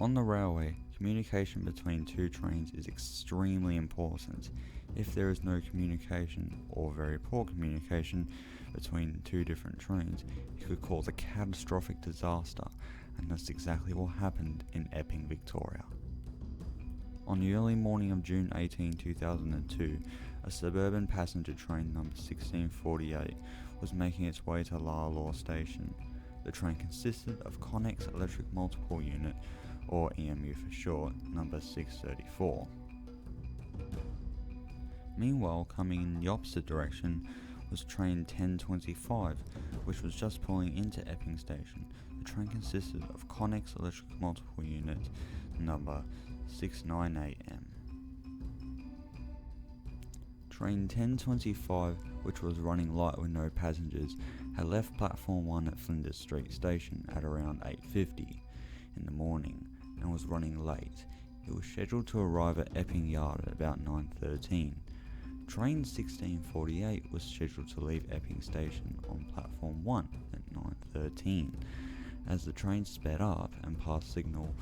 On the railway, communication between two trains is extremely important. If there is no communication, or very poor communication, between two different trains, it could cause a catastrophic disaster, and that's exactly what happened in Epping, Victoria. On the early morning of June 18, 2002, a suburban passenger train number 1648 was making its way to Lalor station. The train consisted of Connex Electric Multiple Unit, or EMU for short, number 634. Meanwhile, coming in the opposite direction was train 1025, which was just pulling into Epping station. The train consisted of Connex Electric Multiple Unit, number 698M. Train 1025, which was running light with no passengers, had left platform 1 at Flinders Street Station at around 8:50 in the morning and was running late. It was scheduled to arrive at Epping Yard at about 9:13. Train 1648 was scheduled to leave Epping Station on platform 1 at 9:13. As the train sped up and passed signal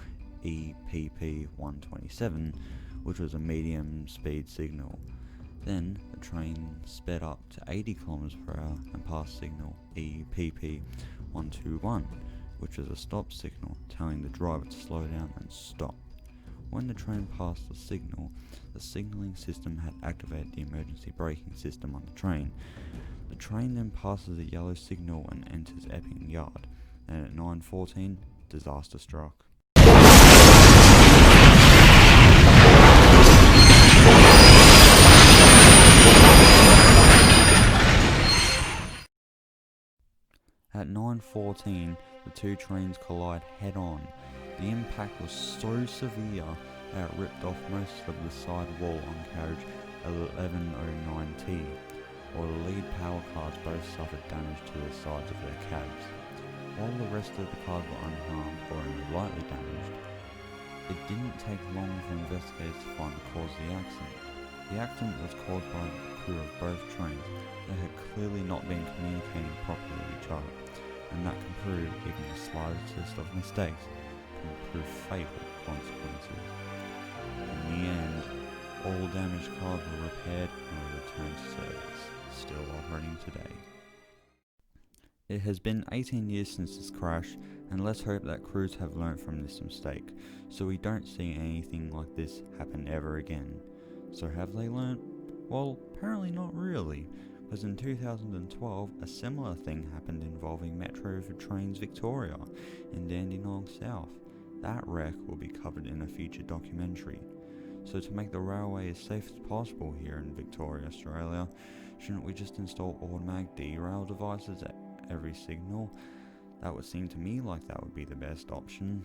EPP 127, which was a medium speed signal. Then the train sped up to 80 km per hour and passed signal EPP 121, which was a stop signal telling the driver to slow down and stop. When the train passed the signalling system had activated the emergency braking system on the train. The train then passes a yellow signal and enters Epping Yard, and at 9:14, disaster struck. At 9:14, the two trains collide head-on. The impact was so severe that it ripped off most of the side wall on carriage 1109T, while the lead power cars both suffered damage to the sides of their cabs. While the rest of the cars were unharmed or only lightly damaged, it didn't take long for investigators to find the cause of the accident. The accident was caused by the crew of both trains that had clearly not been communicating properly with each other, and that can prove even the slightest of mistakes can prove fatal consequences. In the end, all damaged cars were repaired and were returned to service, still operating today. It has been 18 years since this crash, and let's hope that crews have learnt from this mistake, so we don't see anything like this happen ever again. So have they learnt? Well, apparently not really, because in 2012 a similar thing happened involving Metro Trains Victoria in Dandenong South. That wreck will be covered in a future documentary. So to make the railway as safe as possible here in Victoria, Australia, shouldn't we just install automatic derail devices at every signal? That would seem to me like that would be the best option.